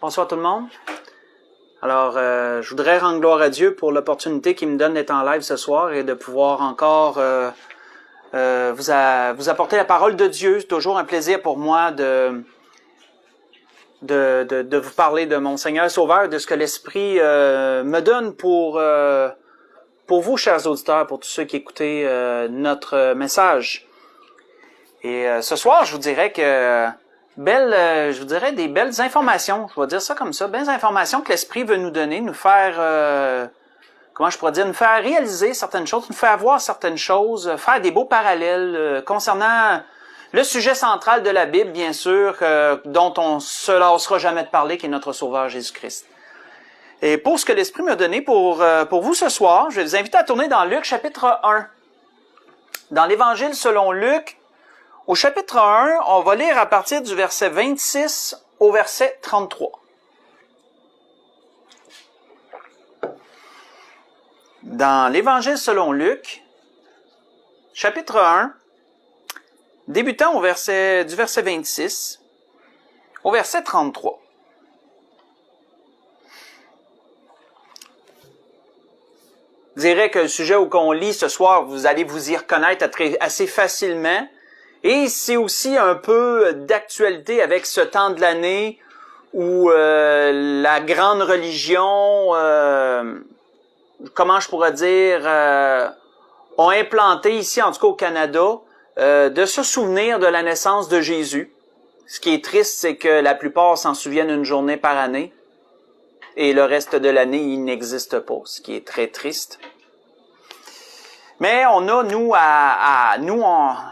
Bonsoir tout le monde. Alors, je voudrais rendre gloire à Dieu pour l'opportunité qu'il me donne d'être en live ce soir et de pouvoir encore vous apporter la parole de Dieu. C'est toujours un plaisir pour moi de vous parler de mon Seigneur Sauveur, de ce que l'Esprit me donne pour vous, chers auditeurs, pour tous ceux qui écoutez notre message. Et ce soir, je vous dirais que des belles informations, je vais dire ça comme ça, belles informations que l'Esprit veut nous donner, nous faire, nous faire réaliser certaines choses, nous faire voir certaines choses, faire des beaux parallèles concernant le sujet central de la Bible, bien sûr, dont on se lassera jamais de parler, qui est notre Sauveur Jésus-Christ. Et pour ce que l'Esprit m'a donné pour vous ce soir, je vais vous inviter à tourner dans Luc chapitre 1. Dans l'Évangile selon Luc, au chapitre 1, on va lire à partir du verset 26 au verset 33. Dans l'Évangile selon Luc, chapitre 1, débutant du verset 26 au verset 33. Je dirais que le sujet qu'on lit ce soir, vous allez vous y reconnaître assez facilement. Et c'est aussi un peu d'actualité avec ce temps de l'année où la grande religion, comment je pourrais dire, ont implanté ici, en tout cas au Canada, de se souvenir de la naissance de Jésus. Ce qui est triste, c'est que la plupart s'en souviennent une journée par année et le reste de l'année, il n'existe pas, ce qui est très triste. Mais on a,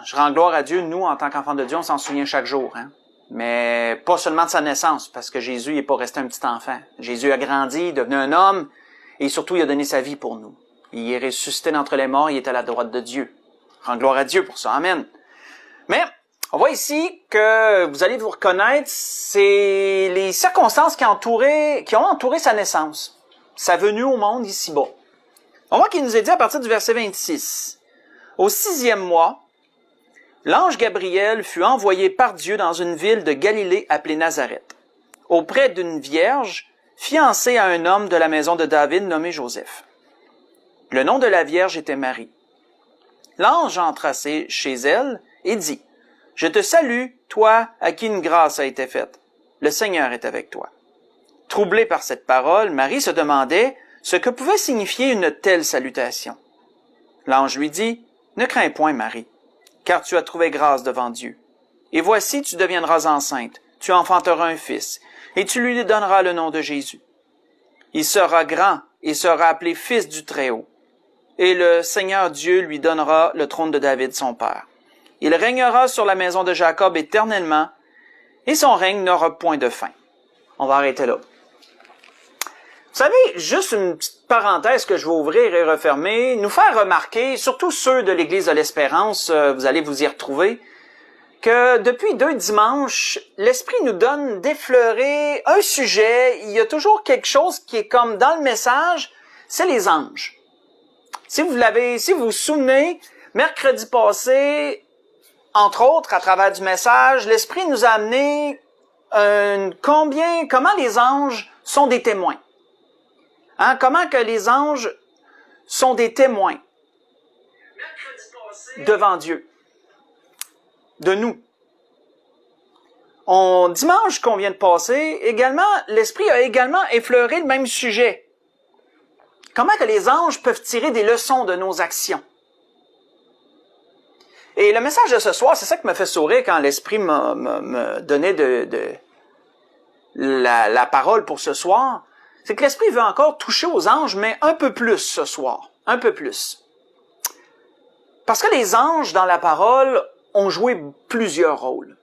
je rends gloire à Dieu, nous, en tant qu'enfants de Dieu, on s'en souvient chaque jour. Hein? Mais pas seulement de sa naissance, parce que Jésus n'est pas resté un petit enfant. Jésus a grandi, est devenu un homme, et surtout, il a donné sa vie pour nous. Il est ressuscité d'entre les morts, il est à la droite de Dieu. Rends gloire à Dieu pour ça. Amen. Mais on voit ici que vous allez vous reconnaître, c'est les circonstances qui ont entouré sa naissance, sa venue au monde ici-bas. On voit qu'il nous est dit à partir du verset 26. Au 6e mois, l'ange Gabriel fut envoyé par Dieu dans une ville de Galilée appelée Nazareth, auprès d'une vierge fiancée à un homme de la maison de David nommé Joseph. Le nom de la vierge était Marie. L'ange entra chez elle et dit, « Je te salue, toi à qui une grâce a été faite. Le Seigneur est avec toi. » Troublée par cette parole, Marie se demandait ce que pouvait signifier une telle salutation. L'ange lui dit, « Ne crains point, Marie, car tu as trouvé grâce devant Dieu. Et voici, tu deviendras enceinte, tu enfanteras un fils, et tu lui donneras le nom de Jésus. Il sera grand et sera appelé Fils du Très-Haut. Et le Seigneur Dieu lui donnera le trône de David, son père. Il régnera sur la maison de Jacob éternellement, et son règne n'aura point de fin. » On va arrêter là. Vous savez, juste une petite parenthèse que je vais ouvrir et refermer, nous faire remarquer, surtout ceux de l'Église de l'Espérance, vous allez vous y retrouver, que depuis 2 dimanches, l'Esprit nous donne d'effleurer un sujet. Il y a toujours quelque chose qui est comme dans le message, c'est les anges. Si vous vous souvenez, mercredi passé, entre autres, à travers du message, l'Esprit nous a amené comment les anges sont des témoins. Hein, comment que les anges sont des témoins devant Dieu, de nous. Dimanche qu'on vient de passer, également, l'Esprit a également effleuré le même sujet. Comment que les anges peuvent tirer des leçons de nos actions? Et le message de ce soir, c'est ça qui me fait sourire quand l'Esprit me donnait la parole pour ce soir. C'est que l'Esprit veut encore toucher aux anges, mais un peu plus ce soir. Un peu plus. Parce que les anges, dans la parole, ont joué plusieurs rôles.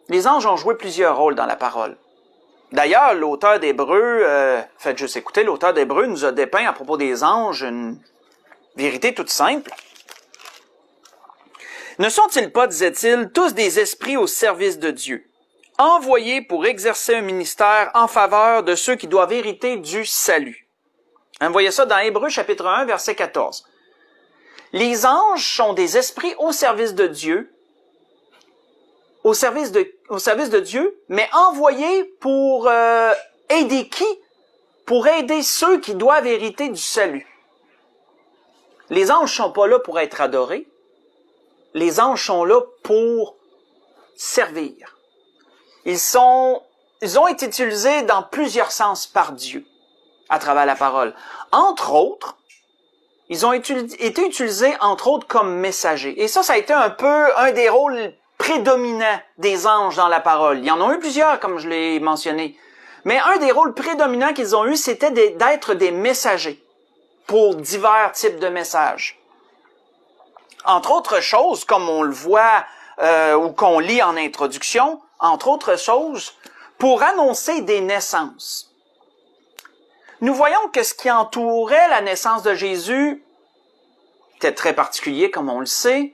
Les anges ont joué plusieurs rôles dans la parole. D'ailleurs, l'auteur d'Hébreux, faites juste écouter, l'auteur d'Hébreux nous a dépeint à propos des anges une vérité toute simple. Ne sont-ils pas, disait-il, tous des esprits au service de Dieu, envoyés pour exercer un ministère en faveur de ceux qui doivent hériter du salut? Hein, vous voyez ça dans Hébreux chapitre 1, verset 14. Les anges sont des esprits au service de Dieu, au service au service de Dieu, mais envoyé pour aider qui? Pour aider ceux qui doivent hériter du salut. Les anges sont pas là pour être adorés. Les anges sont là pour servir. Ils ont été utilisés dans plusieurs sens par Dieu à travers la parole. Entre autres, ils ont été utilisés, entre autres, comme messagers. Et ça a été un peu un des rôles prédominants des anges dans la parole. Il y en a eu plusieurs, comme je l'ai mentionné. Mais un des rôles prédominants qu'ils ont eu, c'était d'être des messagers pour divers types de messages. Entre autres choses, comme on le voit ou qu'on lit en introduction, entre autres choses, pour annoncer des naissances. Nous voyons que ce qui entourait la naissance de Jésus était très particulier, comme on le sait,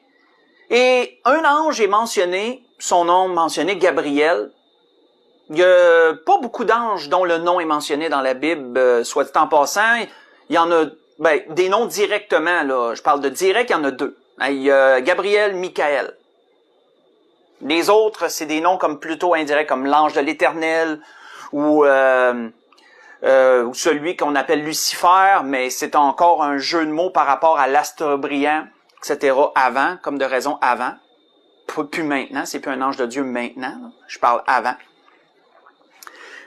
et un ange est mentionné, son nom mentionné, Gabriel. Il n'y a pas beaucoup d'anges dont le nom est mentionné dans la Bible, soit dit en passant. Il y en a des noms directement, là. Je parle de direct, il y en a deux. Il y a Gabriel, Michaël. Les autres, c'est des noms comme plutôt indirects, comme l'ange de l'Éternel, ou celui qu'on appelle Lucifer, mais c'est encore un jeu de mots par rapport à l'astre brillant, etc., avant, comme de raison avant. Plus maintenant, c'est plus un ange de Dieu maintenant, là. Je parle avant.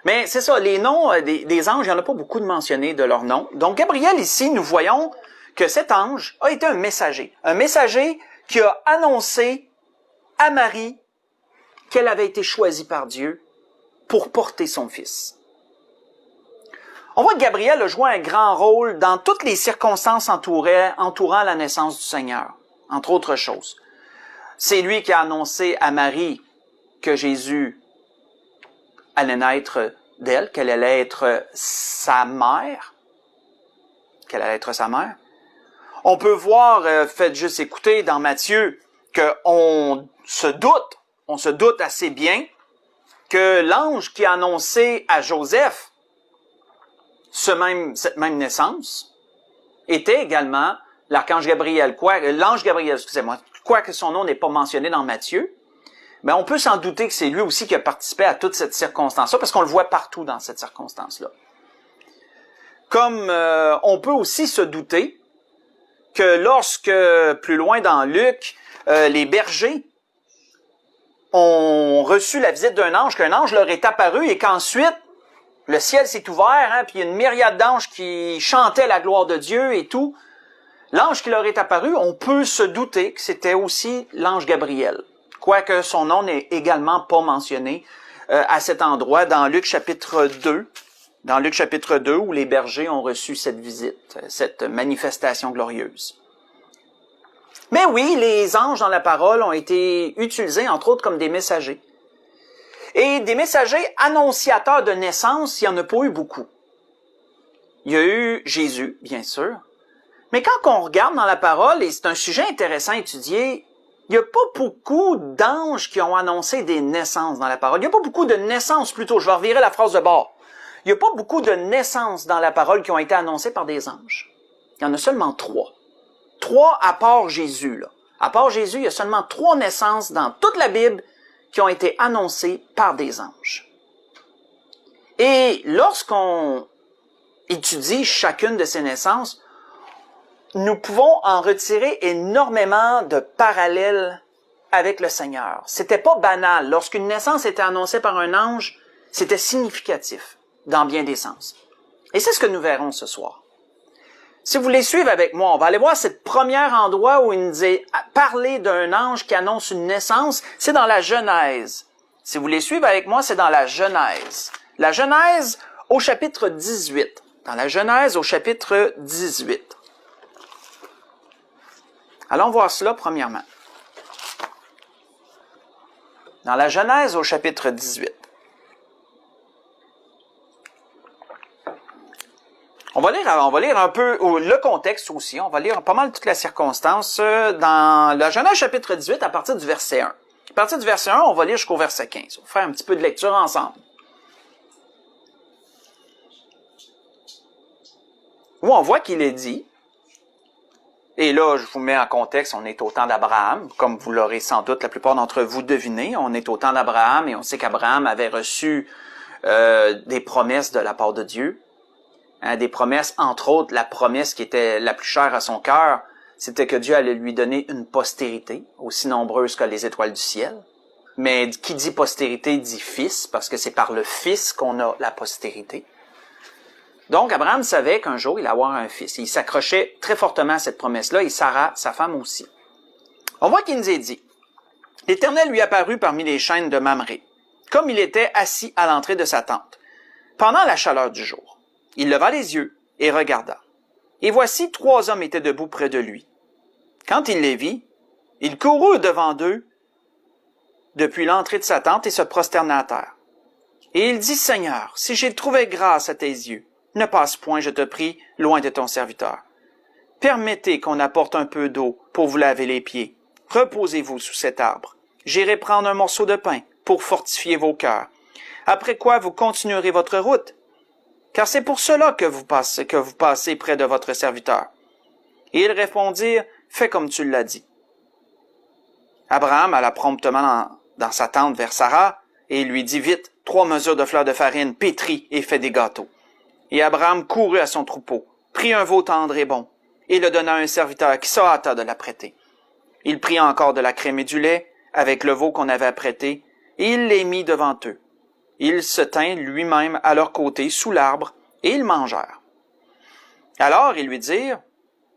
Mais c'est ça, les noms des anges, il n'y en a pas beaucoup de mentionnés de leur nom. Donc Gabriel, ici, nous voyons que cet ange a été un messager qui a annoncé à Marie qu'elle avait été choisie par Dieu pour porter son fils. On voit que Gabriel a joué un grand rôle dans toutes les circonstances entourant la naissance du Seigneur, entre autres choses. C'est lui qui a annoncé à Marie que Jésus allait naître d'elle, qu'elle allait être sa mère. On peut voir, faites juste écouter dans Matthieu, qu'on se doute assez bien que l'ange qui a annoncé à Joseph cette même naissance était également l'archange Gabriel. L'ange Gabriel, excusez-moi, quoique son nom n'est pas mentionné dans Matthieu, mais on peut s'en douter que c'est lui aussi qui a participé à toute cette circonstance-là, parce qu'on le voit partout dans cette circonstance-là. Comme on peut aussi se douter que lorsque, plus loin dans Luc, les bergers ont reçu la visite d'un ange, qu'un ange leur est apparu et qu'ensuite, le ciel s'est ouvert, puis il y a une myriade d'anges qui chantaient la gloire de Dieu et tout. L'ange qui leur est apparu, on peut se douter que c'était aussi l'ange Gabriel, quoique son nom n'est également pas mentionné à cet endroit dans Luc chapitre 2. Dans Luc chapitre 2, où les bergers ont reçu cette visite, cette manifestation glorieuse. Mais oui, les anges dans la parole ont été utilisés, entre autres, comme des messagers. Et des messagers annonciateurs de naissance, il n'y en a pas eu beaucoup. Il y a eu Jésus, bien sûr. Mais quand on regarde dans la parole, et c'est un sujet intéressant à étudier, il n'y a pas beaucoup d'anges qui ont annoncé des naissances dans la parole. Il n'y a pas beaucoup de naissances, plutôt. Je vais revirer la phrase de bord. Il n'y a pas beaucoup de naissances dans la parole qui ont été annoncées par des anges. Il y en a seulement 3. 3 à part Jésus, là. À part Jésus, il y a seulement 3 naissances dans toute la Bible qui ont été annoncées par des anges. Et lorsqu'on étudie chacune de ces naissances, nous pouvons en retirer énormément de parallèles avec le Seigneur. C'était pas banal. Lorsqu'une naissance était annoncée par un ange, c'était significatif dans bien des sens. Et c'est ce que nous verrons ce soir. Si vous voulez suivre avec moi, on va aller voir ce premier endroit où il nous est parlé d'un ange qui annonce une naissance. C'est dans la Genèse. Si vous voulez suivre avec moi, c'est dans la Genèse. La Genèse au chapitre 18. Dans la Genèse au chapitre 18. Allons voir cela premièrement. Dans la Genèse au chapitre 18. On va lire un peu le contexte aussi. On va lire pas mal toutes les circonstances dans la Genèse chapitre 18 à partir du verset 1. À partir du verset 1, on va lire jusqu'au verset 15. On va faire un petit peu de lecture ensemble. Où on voit qu'il est dit, Et là, je vous mets en contexte, on est au temps d'Abraham, comme vous l'aurez sans doute la plupart d'entre vous deviné, on est au temps d'Abraham et on sait qu'Abraham avait reçu des promesses de la part de Dieu. Des promesses, entre autres, la promesse qui était la plus chère à son cœur, c'était que Dieu allait lui donner une postérité, aussi nombreuse que les étoiles du ciel. Mais qui dit postérité dit fils, parce que c'est par le fils qu'on a la postérité. Donc, Abraham savait qu'un jour, il allait avoir un fils. Il s'accrochait très fortement à cette promesse-là, et Sarah, sa femme aussi. On voit qu'il nous est dit, « L'Éternel lui apparut parmi les chênes de Mamré, comme il était assis à l'entrée de sa tente, pendant la chaleur du jour. Il leva les yeux et regarda. Et voici 3 hommes étaient debout près de lui. Quand il les vit, il courut devant d'eux depuis l'entrée de sa tente et se prosterna à terre. Et il dit, « Seigneur, si j'ai trouvé grâce à tes yeux, ne passe point, je te prie, loin de ton serviteur. Permettez qu'on apporte un peu d'eau pour vous laver les pieds. Reposez-vous sous cet arbre. J'irai prendre un morceau de pain pour fortifier vos cœurs. Après quoi vous continuerez votre route. Car c'est pour cela que vous passez près de votre serviteur. » Et ils répondirent, « Fais comme tu l'as dit. » Abraham alla promptement dans sa tente vers Sarah, et il lui dit, « Vite, 3 mesures de fleurs de farine, pétris et fais des gâteaux. » Et Abraham courut à son troupeau, prit un veau tendre et bon, et le donna à un serviteur qui se hâta de l'apprêter. Il prit encore de la crème et du lait, avec le veau qu'on avait apprêté, et il les mit devant eux. Il se tint lui-même à leur côté sous l'arbre, et ils mangèrent. Alors ils lui dirent,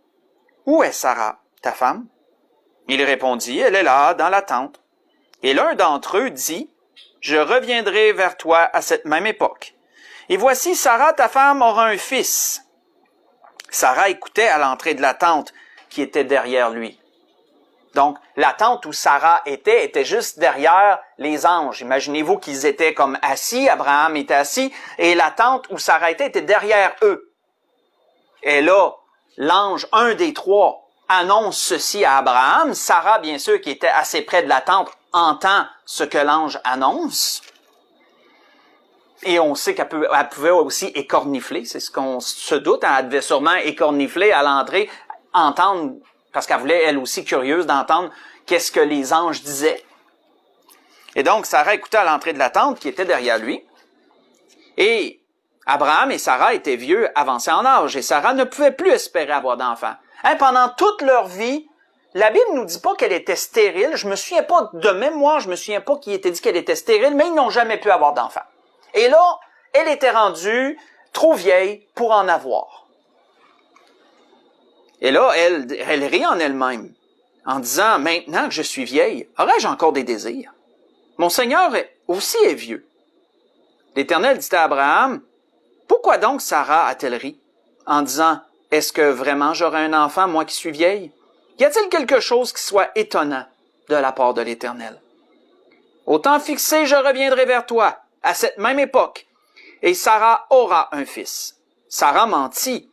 « Où est Sarah, ta femme? » Il répondit, « Elle est là, dans la tente. » Et l'un d'entre eux dit, « Je reviendrai vers toi à cette même époque. Et voici, Sarah, ta femme, aura un fils. » Sarah écoutait à l'entrée de la tente qui était derrière lui. Donc, la tente où Sarah était juste derrière les anges. Imaginez-vous qu'ils étaient comme assis, Abraham était assis, et la tente où Sarah était derrière eux. Et là, l'ange, un des 3, annonce ceci à Abraham. Sarah, bien sûr, qui était assez près de la tente, entend ce que l'ange annonce. Et on sait qu'elle pouvait aussi écornifler, c'est ce qu'on se doute. Elle devait sûrement écornifler à l'entrée, entendre, parce qu'elle voulait, elle aussi, curieuse d'entendre qu'est-ce que les anges disaient. Et donc, Sarah écoutait à l'entrée de la tente qui était derrière lui. Et Abraham et Sarah étaient vieux, avancés en âge, et Sarah ne pouvait plus espérer avoir d'enfants. Pendant toute leur vie, la Bible nous dit pas qu'elle était stérile. Je me souviens pas, de mémoire, je me souviens pas qu'il était dit qu'elle était stérile, mais ils n'ont jamais pu avoir d'enfants. Et là, elle était rendue trop vieille pour en avoir. Et là, elle rit en elle-même, en disant, « Maintenant que je suis vieille, aurais-je encore des désirs? Mon Seigneur aussi est vieux. » L'Éternel dit à Abraham, « Pourquoi donc Sarah a-t-elle ri? » En disant, « Est-ce que vraiment j'aurai un enfant, moi qui suis vieille? Y a-t-il quelque chose qui soit étonnant de la part de l'Éternel? Au temps fixé, je reviendrai vers toi, à cette même époque, et Sarah aura un fils. » Sarah mentit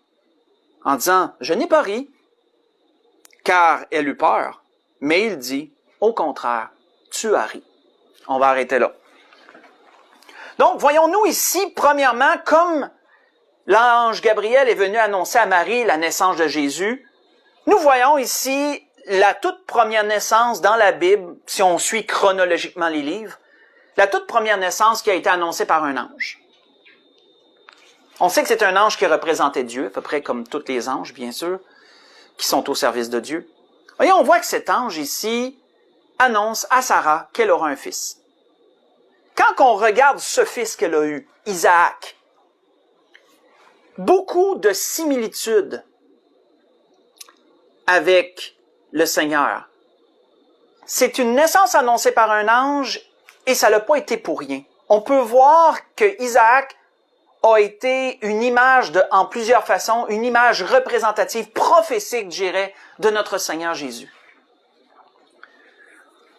en disant, « Je n'ai pas ri, car elle eut peur. » Mais il dit, « Au contraire, tu as ri. » On va arrêter là. Donc, voyons-nous ici, premièrement, comme l'ange Gabriel est venu annoncer à Marie la naissance de Jésus, nous voyons ici la toute première naissance dans la Bible, si on suit chronologiquement les livres, la toute première naissance qui a été annoncée par un ange. On sait que c'est un ange qui représentait Dieu, à peu près comme tous les anges, bien sûr, qui sont au service de Dieu. Voyez, on voit que cet ange ici annonce à Sarah qu'elle aura un fils. Quand on regarde ce fils qu'elle a eu, Isaac, beaucoup de similitudes avec le Seigneur. C'est une naissance annoncée par un ange et ça n'a pas été pour rien. On peut voir que Isaac a été une image en plusieurs façons, une image représentative, prophétique, je dirais, de notre Seigneur Jésus.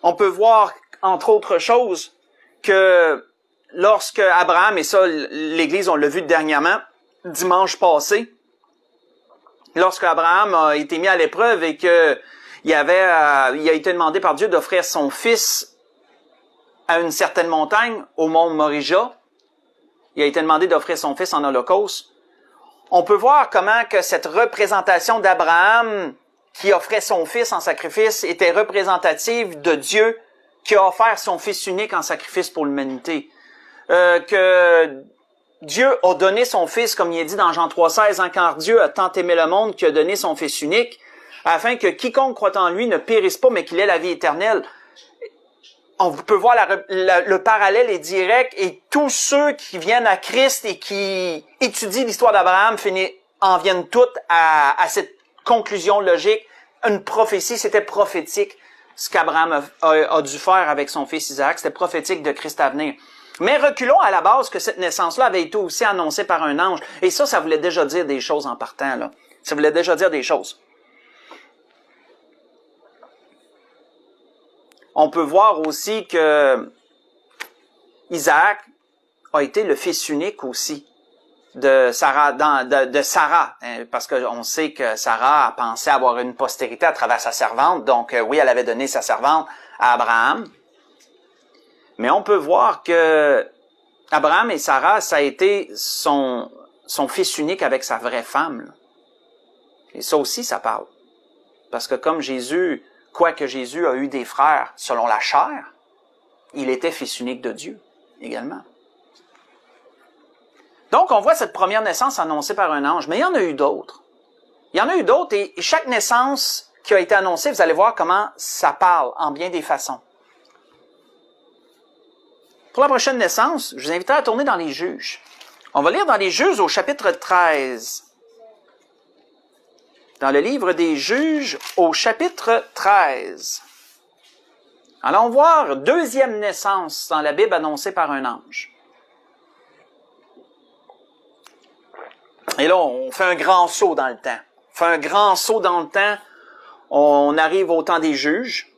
On peut voir, entre autres choses, que lorsque Abraham, et ça, l'Église, on l'a vu dernièrement, dimanche passé, lorsque Abraham a été mis à l'épreuve et que il a été demandé par Dieu d'offrir son fils à une certaine montagne, au mont Morija, il a été demandé d'offrir son fils en holocauste. On peut voir comment que cette représentation d'Abraham qui offrait son fils en sacrifice était représentative de Dieu qui a offert son fils unique en sacrifice pour l'humanité. Que Dieu a donné son fils, comme il est dit dans Jean 3,16, car Dieu a tant aimé le monde qu'il a donné son fils unique, afin que quiconque croit en lui ne périsse pas, mais qu'il ait la vie éternelle. On peut voir le parallèle est direct, et tous ceux qui viennent à Christ et qui étudient l'histoire d'Abraham en viennent toutes à cette conclusion logique. Une prophétie, c'était prophétique, ce qu'Abraham a dû faire avec son fils Isaac, c'était prophétique de Christ à venir. Mais reculons à la base que cette naissance-là avait été aussi annoncée par un ange. Et ça voulait déjà dire des choses en partant, là. Ça voulait déjà dire des choses. On peut voir aussi que Isaac a été le fils unique aussi de Sarah, de Sarah, hein, parce qu'on sait que Sarah a pensé avoir une postérité à travers sa servante, donc oui, elle avait donné sa servante à Abraham. Mais on peut voir que Abraham et Sarah, ça a été son fils unique avec sa vraie femme, là. Et ça aussi, ça parle. Parce que comme Jésus, quoique Jésus a eu des frères selon la chair, il était fils unique de Dieu également. Donc, on voit cette première naissance annoncée par un ange, mais il y en a eu d'autres. Il y en a eu d'autres, et chaque naissance qui a été annoncée, vous allez voir comment ça parle en bien des façons. Pour la prochaine naissance, je vous invite à tourner dans les Juges. On va lire dans les Juges au chapitre 13. Dans le livre des Juges au chapitre 13. Allons voir deuxième naissance dans la Bible annoncée par un ange. Et là, on fait un grand saut dans le temps. On fait un grand saut dans le temps. On arrive au temps des Juges.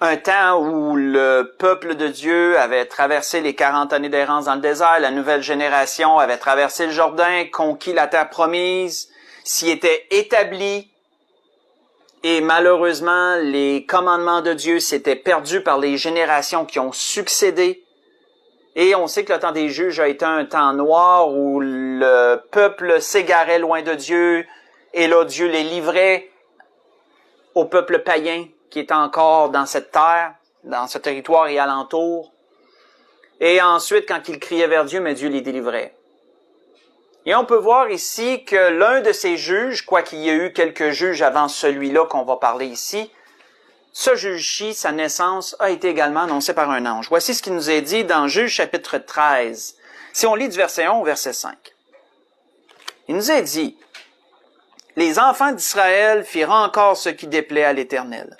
Un temps où le peuple de Dieu avait traversé les 40 années d'errance dans le désert, la nouvelle génération avait traversé le Jourdain, conquis la terre promise, s'y était établi, et malheureusement, les commandements de Dieu s'étaient perdus par les générations qui ont succédé. Et on sait que le temps des juges a été un temps noir où le peuple s'égarait loin de Dieu, et là, Dieu les livrait au peuple païen qui est encore dans cette terre, dans ce territoire et alentour. Et ensuite, quand ils criaient vers Dieu, mais Dieu les délivrait. Et on peut voir ici que l'un de ces juges, quoiqu'il y ait eu quelques juges avant celui-là qu'on va parler ici, ce juge-ci, sa naissance, a été également annoncée par un ange. Voici ce qui nous est dit dans Juge chapitre 13. Si on lit du verset 1 au verset 5. Il nous est dit, « Les enfants d'Israël firent encore ce qui déplaît à l'Éternel.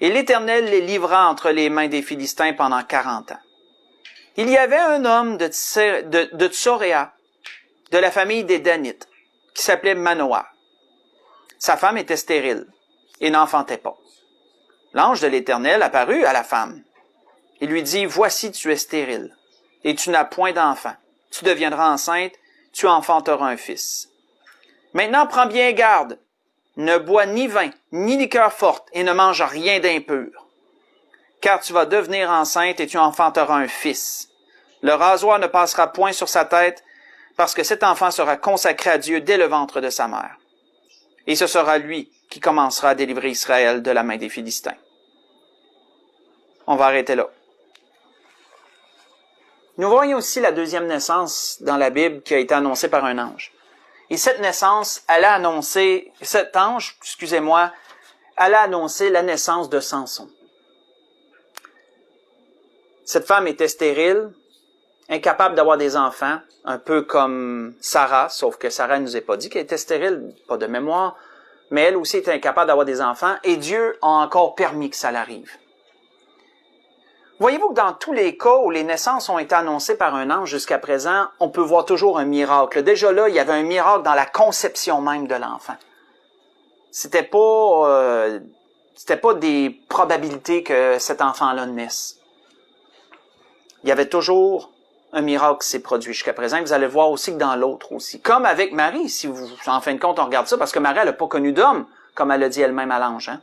Et l'Éternel les livra entre les mains des Philistins pendant 40 ans. Il y avait un homme de Tsoréa, de la famille des Danites, qui s'appelait Manoah. Sa femme était stérile et n'enfantait pas. L'ange de l'Éternel apparut à la femme. Il lui dit, « Voici, tu es stérile, et tu n'as point d'enfant. Tu deviendras enceinte, tu enfanteras un fils. Maintenant, prends bien garde. Ne bois ni vin, ni liqueur forte, et ne mange rien d'impur. Car tu vas devenir enceinte et tu enfanteras un fils. Le rasoir ne passera point sur sa tête, parce que cet enfant sera consacré à Dieu dès le ventre de sa mère. Et ce sera lui qui commencera à délivrer Israël de la main des Philistins. » On va arrêter là. Nous voyons aussi la deuxième naissance dans la Bible qui a été annoncée par un ange. Et cette naissance, elle a annoncé, cet ange, elle a annoncé la naissance de Samson. Cette femme était stérile, incapable d'avoir des enfants, un peu comme Sarah, sauf que Sarah ne nous a pas dit qu'elle était stérile, pas de mémoire, mais elle aussi était incapable d'avoir des enfants, et Dieu a encore permis que ça l'arrive. Voyez-vous que dans tous les cas où les naissances ont été annoncées par un ange jusqu'à présent, on peut voir toujours un miracle. Déjà là, il y avait un miracle dans la conception même de l'enfant. C'était pas des probabilités que cet enfant-là naisse. Il y avait toujours un miracle qui s'est produit jusqu'à présent. Vous allez voir aussi que dans l'autre aussi. Comme avec Marie, si vous, en fin de compte, on regarde ça, parce que Marie, elle n'a pas connu d'homme, comme elle a dit elle-même à l'ange, hein.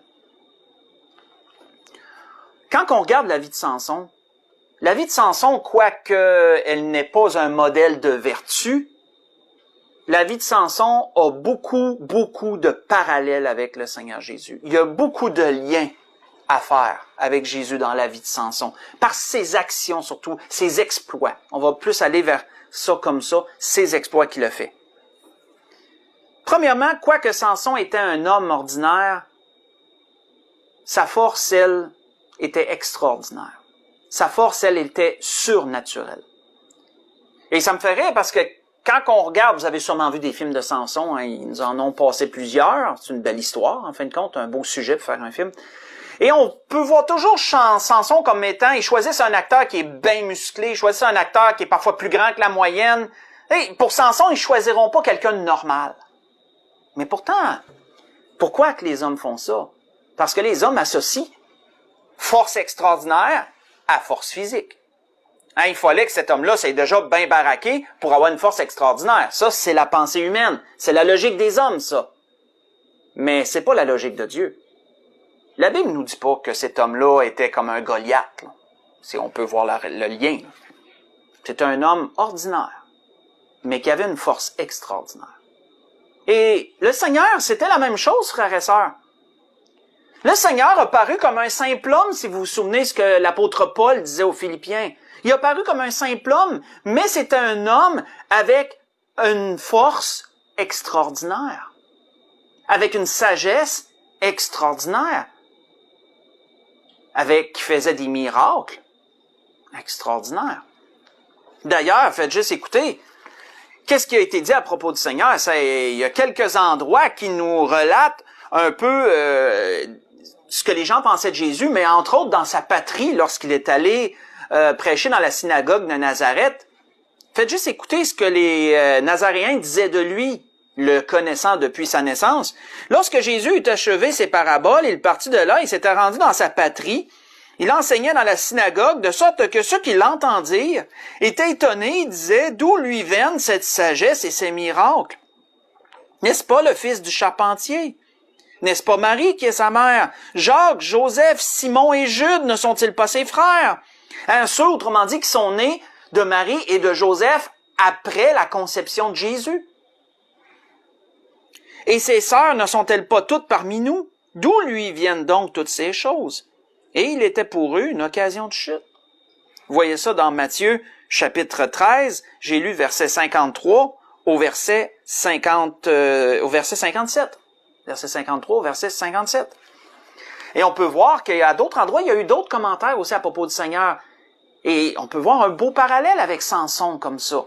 Quand on regarde la vie de Samson, quoique elle n'est pas un modèle de vertu, la vie de Samson a beaucoup de parallèles avec le Seigneur Jésus. Il y a beaucoup de liens à faire avec Jésus dans la vie de Samson, par ses actions surtout, ses exploits. On va plus aller vers ça comme ça, ses exploits qu'il a fait. Premièrement, quoique Samson était un homme ordinaire, sa force, elle, était extraordinaire. Sa force, elle, était surnaturelle. Et ça me fait rire parce que quand on regarde, vous avez sûrement vu des films de Samson, hein, ils nous en ont passé plusieurs, c'est une belle histoire, en fin de compte, un beau sujet pour faire un film. Et on peut voir toujours Samson comme étant, ils choisissent un acteur qui est bien musclé, ils choisissent un acteur qui est parfois plus grand que la moyenne. Et pour Samson, ils choisiront pas quelqu'un de normal. Mais pourtant, pourquoi que les hommes font ça? Parce que les hommes associent force extraordinaire à force physique. Hein, il fallait que cet homme-là s'est déjà bien baraqué pour avoir une force extraordinaire. Ça, c'est la pensée humaine. C'est la logique des hommes, ça. Mais c'est pas la logique de Dieu. La Bible nous dit pas que cet homme-là était comme un Goliath, là, si on peut voir le lien. C'est un homme ordinaire, mais qui avait une force extraordinaire. Et le Seigneur, c'était la même chose, frères et sœurs. Le Seigneur a paru comme un simple homme, si vous vous souvenez ce que l'apôtre Paul disait aux Philippiens. Il a paru comme un simple homme, mais c'était un homme avec une force extraordinaire, avec une sagesse extraordinaire, qui faisait des miracles extraordinaires. D'ailleurs, faites juste écouter, qu'est-ce qui a été dit à propos du Seigneur? Il y a quelques endroits qui nous relatent un peu ce que les gens pensaient de Jésus, mais entre autres dans sa patrie, lorsqu'il est allé prêcher dans la synagogue de Nazareth. Faites juste écouter ce que les Nazaréens disaient de lui, le connaissant depuis sa naissance. Lorsque Jésus eut achevé ses paraboles, il partit de là, il s'était rendu dans sa patrie. Il enseignait dans la synagogue, de sorte que ceux qui l'entendirent étaient étonnés et disaient, d'où lui viennent cette sagesse et ces miracles? N'est-ce pas le fils du charpentier? N'est-ce pas Marie qui est sa mère? Jacques, Joseph, Simon et Jude ne sont-ils pas ses frères? Hein, ceux, autrement dit, qui sont nés de Marie et de Joseph après la conception de Jésus. Et ses sœurs ne sont-elles pas toutes parmi nous? D'où lui viennent donc toutes ces choses? Et il était pour eux une occasion de chute. Vous voyez ça dans Matthieu, chapitre 13, j'ai lu verset 53 au verset 57. Verset 53 au verset 57. Et on peut voir qu'à d'autres endroits, il y a eu d'autres commentaires aussi à propos du Seigneur. Et on peut voir un beau parallèle avec Samson comme ça.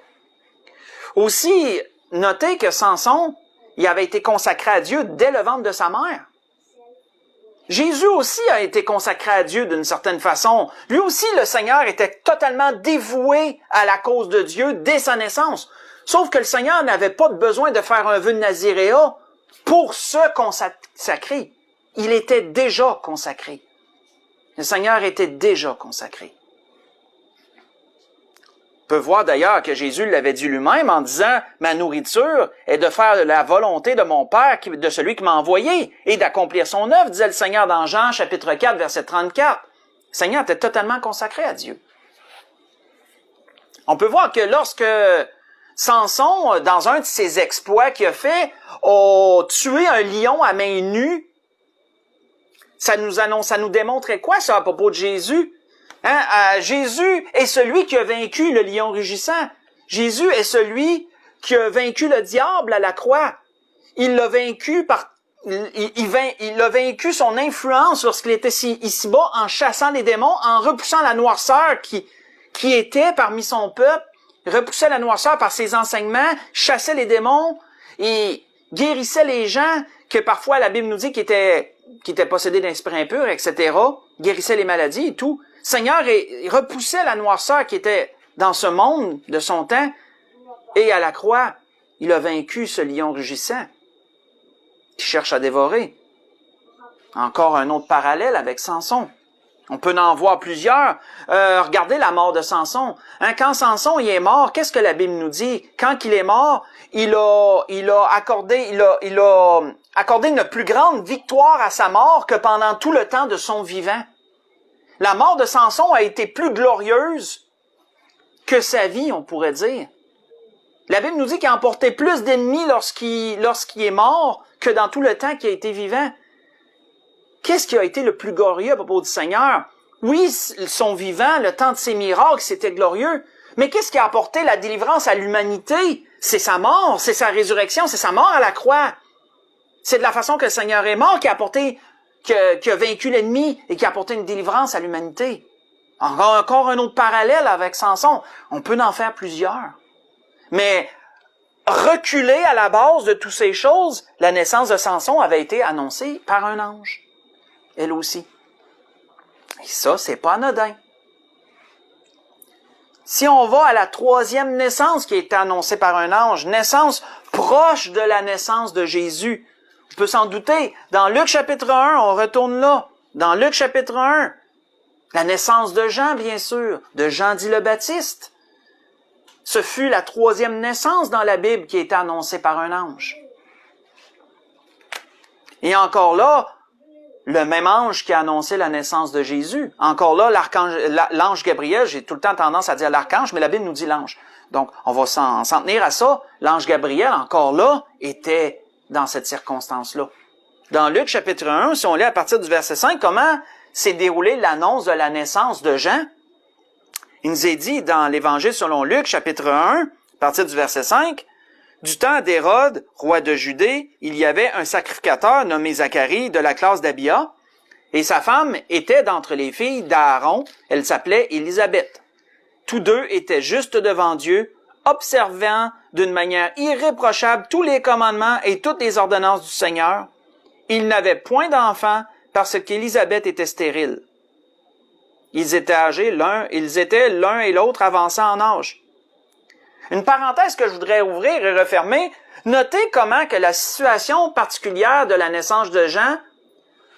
Aussi, notez que Samson, il avait été consacré à Dieu dès le ventre de sa mère. Jésus aussi a été consacré à Dieu d'une certaine façon. Lui aussi, le Seigneur était totalement dévoué à la cause de Dieu dès sa naissance. Sauf que le Seigneur n'avait pas besoin de faire un vœu de Naziréa pour se consacrer. Il était déjà consacré. Le Seigneur était déjà consacré. On peut voir d'ailleurs que Jésus l'avait dit lui-même en disant « Ma nourriture est de faire la volonté de mon Père, de celui qui m'a envoyé, et d'accomplir son œuvre, disait le Seigneur dans Jean, chapitre 4, verset 34. Le Seigneur était totalement consacré à Dieu. On peut voir que lorsque Samson, dans un de ses exploits qu'il a fait, a tué un lion à main nue, ça nous démontrait quoi ça à propos de Jésus? Hein? Jésus est celui qui a vaincu le lion rugissant. Jésus est celui qui a vaincu le diable à la croix. Il l'a vaincu il a vaincu son influence lorsqu'il était ici-bas en chassant les démons, en repoussant la noirceur qui était parmi son peuple, repoussait la noirceur par ses enseignements, chassait les démons et guérissait les gens que parfois la Bible nous dit qui étaient possédés d'esprits impurs, etc., guérissait les maladies et tout. Seigneur repoussait la noirceur qui était dans ce monde de son temps, et à la croix, il a vaincu ce lion rugissant qui cherche à dévorer. Encore un autre parallèle avec Samson. On peut en voir plusieurs. Regardez la mort de Samson. Hein, quand Samson il est mort, qu'est-ce que la Bible nous dit? Quand il est mort, il a accordé une plus grande victoire à sa mort que pendant tout le temps de son vivant. La mort de Samson a été plus glorieuse que sa vie, on pourrait dire. La Bible nous dit qu'il a emporté plus d'ennemis lorsqu'il est mort que dans tout le temps qu'il a été vivant. Qu'est-ce qui a été le plus glorieux à propos du Seigneur? Oui, son vivant, le temps de ses miracles, c'était glorieux. Mais qu'est-ce qui a apporté la délivrance à l'humanité? C'est sa mort, c'est sa résurrection, c'est sa mort à la croix. C'est de la façon que le Seigneur est mort qui a vaincu l'ennemi et qui a apporté une délivrance à l'humanité. Encore un autre parallèle avec Samson. On peut en faire plusieurs. Mais reculer à la base de toutes ces choses, la naissance de Samson avait été annoncée par un ange. Elle aussi. Et ça, c'est pas anodin. Si on va à la troisième naissance qui a été annoncée par un ange, naissance proche de la naissance de Jésus, on peut s'en douter. Dans Luc chapitre 1, on retourne là. Dans Luc chapitre 1, la naissance de Jean, bien sûr, de Jean dit le Baptiste. Ce fut la troisième naissance dans la Bible qui a été annoncée par un ange. Et encore là, le même ange qui a annoncé la naissance de Jésus. Encore là, l'ange Gabriel, j'ai tout le temps tendance à dire l'archange, mais la Bible nous dit l'ange. Donc, on va s'en tenir à ça. L'ange Gabriel, encore là, était dans cette circonstance-là. Dans Luc chapitre 1, si on lit à partir du verset 5, comment s'est déroulée l'annonce de la naissance de Jean? Il nous est dit dans l'Évangile selon Luc, chapitre 1, à partir du verset 5, « Du temps d'Hérode, roi de Judée, il y avait un sacrificateur nommé Zacharie de la classe d'Abia, et sa femme était d'entre les filles d'Aaron, elle s'appelait Élisabeth. Tous deux étaient justes devant Dieu, observant d'une manière irréprochable tous les commandements et toutes les ordonnances du Seigneur. Ils n'avaient point d'enfant parce qu'Élisabeth était stérile. Ils étaient l'un et l'autre avancés en âge. » Une parenthèse que je voudrais ouvrir et refermer, notez comment que la situation particulière de la naissance de Jean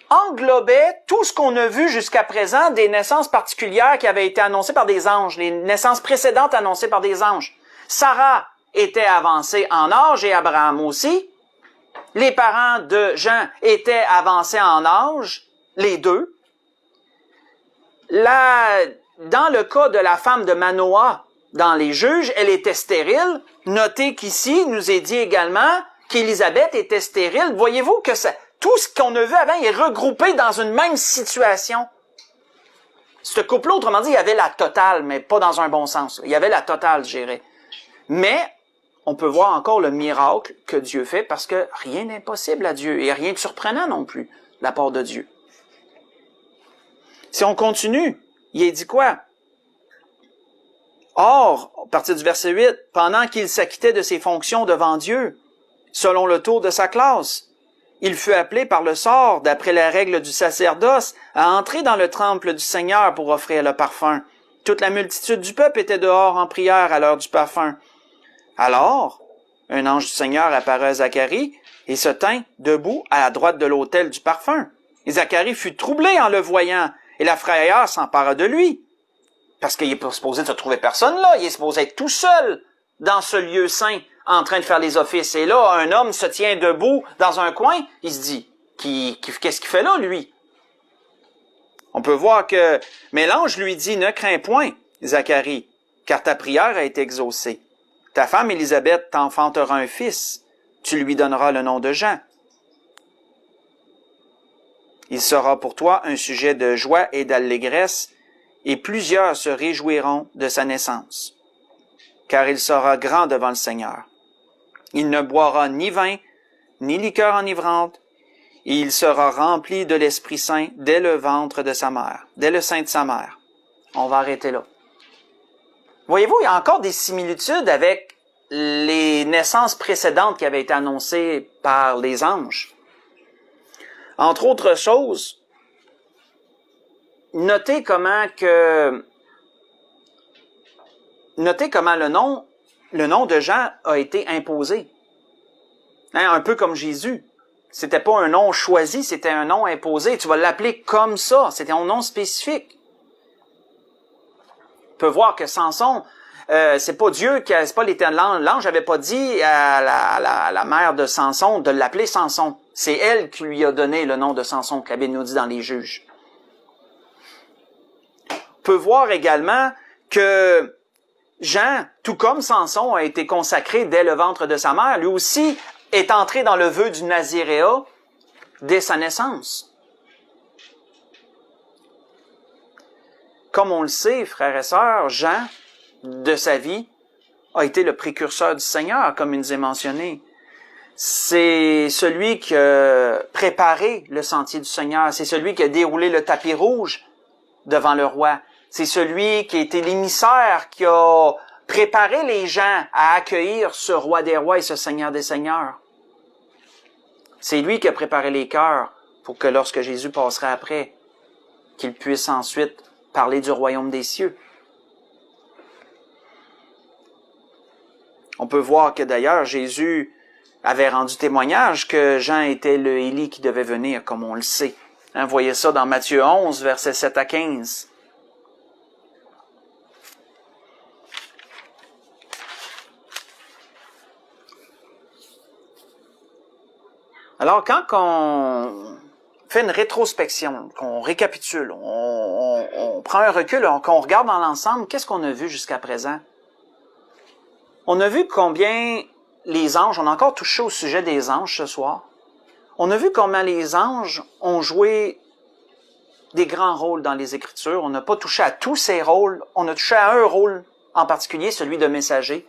englobait tout ce qu'on a vu jusqu'à présent des naissances particulières qui avaient été annoncées par des anges, les naissances précédentes annoncées par des anges. Sarah était avancée en âge et Abraham aussi. Les parents de Jean étaient avancés en âge, les deux. Dans le cas de la femme de Manoah, dans les Juges, elle était stérile. Notez qu'ici, il nous est dit également qu'Élisabeth était stérile. Voyez-vous que tout ce qu'on a vu avant est regroupé dans une même situation. Ce couple-là, autrement dit, il y avait la totale, mais pas dans un bon sens. Il y avait la totale, je dirais. Mais on peut voir encore le miracle que Dieu fait parce que rien n'est impossible à Dieu et rien de surprenant non plus de la part de Dieu. Si on continue, il est dit quoi? Or, à partir du verset 8, pendant qu'il s'acquittait de ses fonctions devant Dieu, selon le tour de sa classe, il fut appelé par le sort, d'après la règle du sacerdoce, à entrer dans le temple du Seigneur pour offrir le parfum. Toute la multitude du peuple était dehors en prière à l'heure du parfum. Alors, un ange du Seigneur apparut à Zacharie et se tint debout à la droite de l'autel du parfum. Et Zacharie fut troublé en le voyant, et la frayeur s'empara de lui. Parce qu'il est pas supposé de se trouver personne là, il est supposé être tout seul dans ce lieu saint, en train de faire les offices. Et là, un homme se tient debout dans un coin, il se dit, qu'est-ce qu'il fait là, lui? On peut voir que, mais l'ange lui dit, ne crains point, Zacharie, car ta prière a été exaucée. Ta femme Élisabeth t'enfantera un fils, tu lui donneras le nom de Jean. Il sera pour toi un sujet de joie et d'allégresse, et plusieurs se réjouiront de sa naissance, car il sera grand devant le Seigneur. Il ne boira ni vin, ni liqueur enivrante, et il sera rempli de l'Esprit Saint dès le ventre de sa mère, dès le sein de sa mère. On va arrêter là. Voyez-vous, il y a encore des similitudes avec les naissances précédentes qui avaient été annoncées par les anges. Entre autres choses, notez comment le nom de Jean a été imposé. Un peu comme Jésus. C'était pas un nom choisi, c'était un nom imposé. Tu vas l'appeler comme ça. C'était un nom spécifique. On peut voir que Samson, c'est pas Dieu, c'est pas l'Éternel. L'ange n'avait pas dit à la mère de Samson de l'appeler Samson. C'est elle qui lui a donné le nom de Samson, que la Bible nous dit dans les Juges. On peut voir également que Jean, tout comme Samson a été consacré dès le ventre de sa mère, lui aussi est entré dans le vœu du naziréat dès sa naissance. Comme on le sait, frères et sœurs, Jean, de sa vie, a été le précurseur du Seigneur, comme il nous est mentionné. C'est celui qui a préparé le sentier du Seigneur. C'est celui qui a déroulé le tapis rouge devant le roi. C'est celui qui a été l'émissaire, qui a préparé les gens à accueillir ce roi des rois et ce Seigneur des seigneurs. C'est lui qui a préparé les cœurs pour que lorsque Jésus passera après, qu'il puisse ensuite parler du royaume des cieux. On peut voir que d'ailleurs, Jésus avait rendu témoignage que Jean était le Élie qui devait venir, comme on le sait. Vous voyez ça dans Matthieu 11, versets 7 à 15. Alors, quand on fait une rétrospection, qu'on récapitule, on prend un recul, qu'on regarde dans l'ensemble, qu'est-ce qu'on a vu jusqu'à présent? On a vu combien les anges, on a encore touché au sujet des anges ce soir, on a vu combien les anges ont joué des grands rôles dans les Écritures. On n'a pas touché à tous ces rôles, on a touché à un rôle en particulier, celui de messager.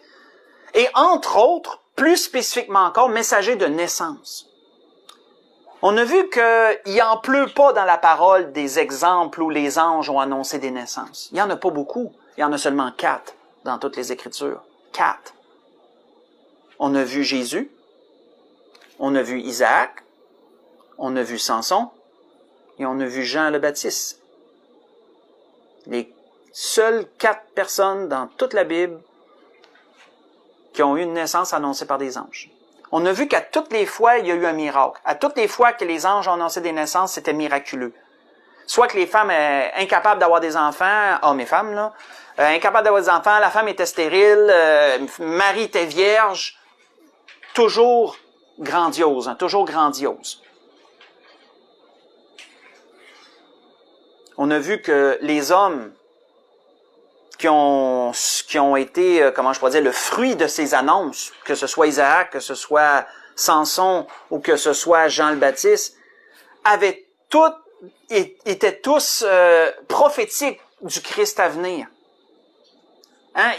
Et entre autres, plus spécifiquement encore, messager de naissance. On a vu qu'il n'en pleut pas dans la parole des exemples où les anges ont annoncé des naissances. Il n'y en a pas beaucoup. Il y en a seulement 4 dans toutes les Écritures. 4. On a vu Jésus. On a vu Isaac. On a vu Samson. Et on a vu Jean le Baptiste. Les seules 4 personnes dans toute la Bible qui ont eu une naissance annoncée par des anges. On a vu qu'à toutes les fois, il y a eu un miracle. À toutes les fois que les anges ont annoncé des naissances, c'était miraculeux. Soit que les femmes incapables d'avoir des enfants, hommes et femmes, là, incapables d'avoir des enfants, la femme était stérile, Marie était vierge. Toujours grandiose, toujours grandiose. On a vu que les hommes qui ont été, comment je pourrais dire, le fruit de ces annonces, que ce soit Isaac, que ce soit Samson ou que ce soit Jean le Baptiste, étaient tous prophétiques du Christ à venir. Hein?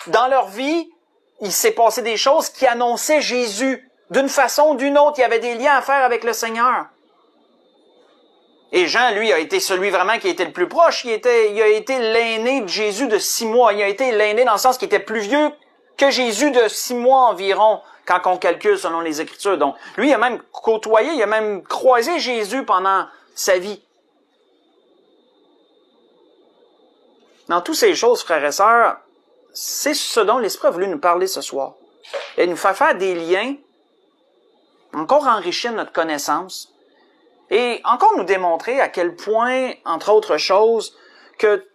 Dans leur vie, il s'est passé des choses qui annonçaient Jésus. D'une façon ou d'une autre, il y avait des liens à faire avec le Seigneur. Et Jean, lui, a été celui vraiment qui était le plus proche. Il a été l'aîné de Jésus de 6 mois. Il a été l'aîné dans le sens qu'il était plus vieux que Jésus de 6 mois environ, quand on calcule selon les Écritures. Donc, lui, il a même côtoyé, il a même croisé Jésus pendant sa vie. Dans toutes ces choses, frères et sœurs, c'est ce dont l'Esprit a voulu nous parler ce soir. Et nous faire des liens, encore enrichir notre connaissance, et encore nous démontrer à quel point, entre autres choses, que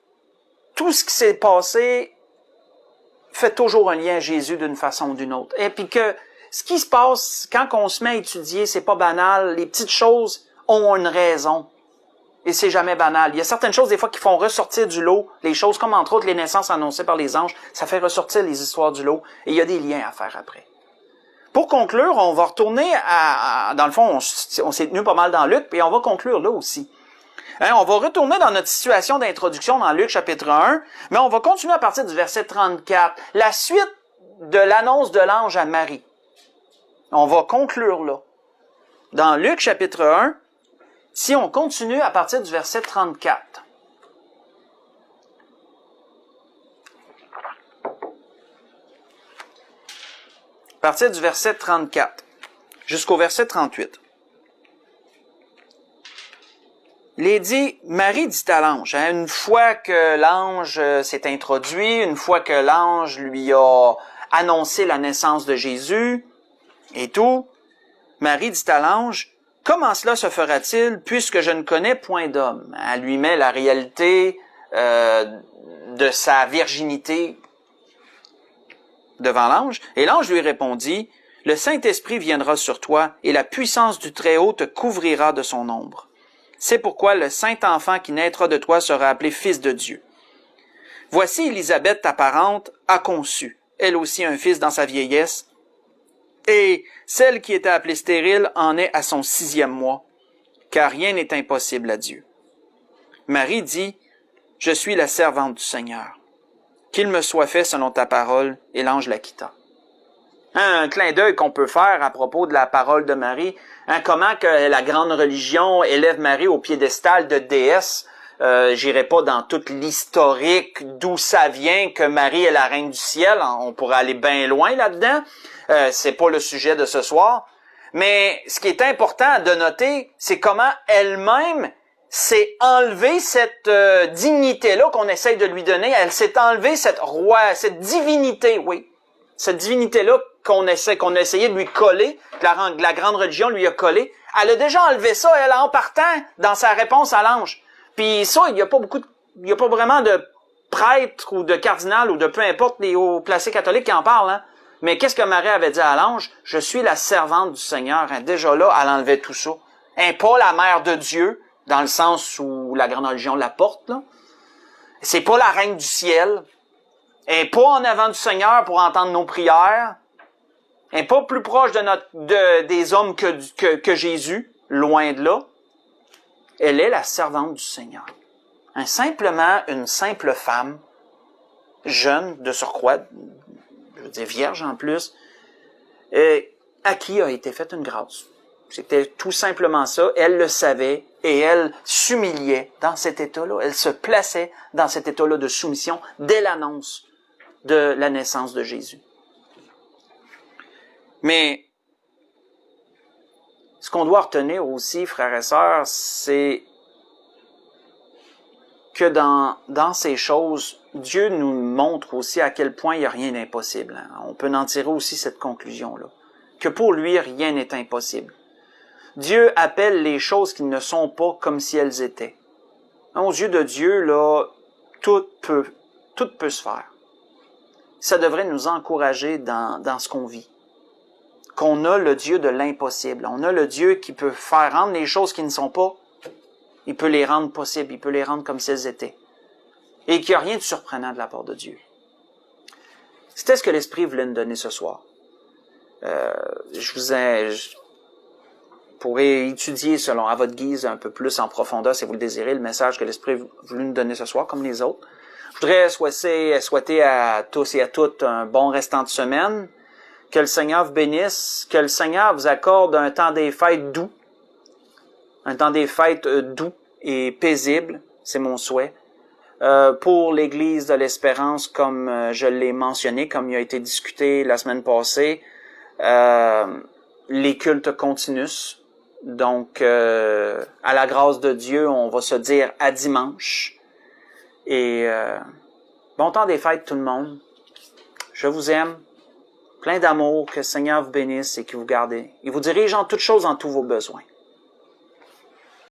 tout ce qui s'est passé fait toujours un lien à Jésus d'une façon ou d'une autre. Et puis que ce qui se passe quand on se met à étudier, c'est pas banal. Les petites choses ont une raison. Et c'est jamais banal. Il y a certaines choses, des fois, qui font ressortir du lot. Les choses comme, entre autres, les naissances annoncées par les anges, ça fait ressortir les histoires du lot. Et il y a des liens à faire après. Pour conclure, on va retourner dans le fond, on s'est tenu pas mal dans Luc, puis on va conclure là aussi. Hein, on va retourner dans notre situation d'introduction dans Luc chapitre 1, mais on va continuer à partir du verset 34. La suite de l'annonce de l'ange à Marie. On va conclure là. Dans Luc chapitre 1, si on continue à partir du verset 34. À partir du verset 34 jusqu'au verset 38. Il est dit, Marie dit à l'ange, hein, une fois que l'ange s'est introduit, une fois que l'ange lui a annoncé la naissance de Jésus et tout, Marie dit à l'ange, comment cela se fera-t-il puisque je ne connais point d'homme? Elle lui met la réalité de sa virginité devant l'ange, et l'ange lui répondit, le Saint-Esprit viendra sur toi, et la puissance du Très-Haut te couvrira de son ombre. C'est pourquoi le saint enfant qui naîtra de toi sera appelé Fils de Dieu. Voici Élisabeth, ta parente, a conçu, elle aussi un fils dans sa vieillesse, et celle qui était appelée stérile en est à son 6e mois, car rien n'est impossible à Dieu. Marie dit, je suis la servante du Seigneur. Qu'il me soit fait selon ta parole, et l'ange la quitta. Un clin d'œil qu'on peut faire à propos de la parole de Marie, comment que la grande religion élève Marie au piédestal de déesse. J'irai pas dans toute l'historique d'où ça vient que Marie est la reine du ciel. On pourrait aller bien loin là-dedans. C'est pas le sujet de ce soir. Mais ce qui est important de noter, c'est comment elle-même s'est enlevée cette dignité-là qu'on essaye de lui donner. Elle s'est enlevée cette divinité, oui. Cette divinité-là qu'on a essayé de lui coller, que la grande religion lui a collé. Elle a déjà enlevé ça, elle, en partant dans sa réponse à l'ange. Puis ça, il y a pas vraiment de prêtre ou de cardinal ou de peu importe les hauts placés catholiques qui en parlent, hein. Mais qu'est-ce que Marie avait dit à l'ange? Je suis la servante du Seigneur. Hein. Déjà là, elle enlevait tout ça. Elle n'est pas la mère de Dieu, dans le sens où la grande religion la porte, là. C'est pas la reine du ciel. Elle n'est pas en avant du Seigneur pour entendre nos prières. Elle n'est pas plus proche des hommes que Jésus, loin de là. Elle est la servante du Seigneur. Simplement une simple femme, jeune de surcroît, je veux dire vierge en plus, à qui a été faite une grâce. C'était tout simplement ça. Elle le savait et elle s'humiliait dans cet état-là. Elle se plaçait dans cet état-là de soumission dès l'annonce de la naissance de Jésus. Mais ce qu'on doit retenir aussi, frères et sœurs, c'est que dans ces choses, Dieu nous montre aussi à quel point il n'y a rien d'impossible. On peut en tirer aussi cette conclusion-là, que pour lui, rien n'est impossible. Dieu appelle les choses qui ne sont pas comme si elles étaient. Aux yeux de Dieu, là, tout peut se faire. Ça devrait nous encourager dans ce qu'on vit. Qu'on a le Dieu de l'impossible. On a le Dieu qui peut faire rendre les choses qui ne sont pas. Il peut les rendre possibles. Il peut les rendre comme si elles étaient. Et qu'il n'y a rien de surprenant de la part de Dieu. C'était ce que l'Esprit voulait nous donner ce soir. Je pourrais étudier à votre guise un peu plus en profondeur, si vous le désirez, le message que l'Esprit voulait nous donner ce soir, comme les autres. Je voudrais souhaiter à tous et à toutes un bon restant de semaine. Que le Seigneur vous bénisse, que le Seigneur vous accorde un temps des fêtes doux, doux et paisible, c'est mon souhait. Pour l'Église de l'Espérance, comme je l'ai mentionné, comme il a été discuté la semaine passée, les cultes continuent. Donc, à la grâce de Dieu, on va se dire à dimanche. Et bon temps des fêtes tout le monde. Je vous aime. Plein d'amour, que le Seigneur vous bénisse et qu'il vous garde. Il vous dirige en toutes choses en tous vos besoins.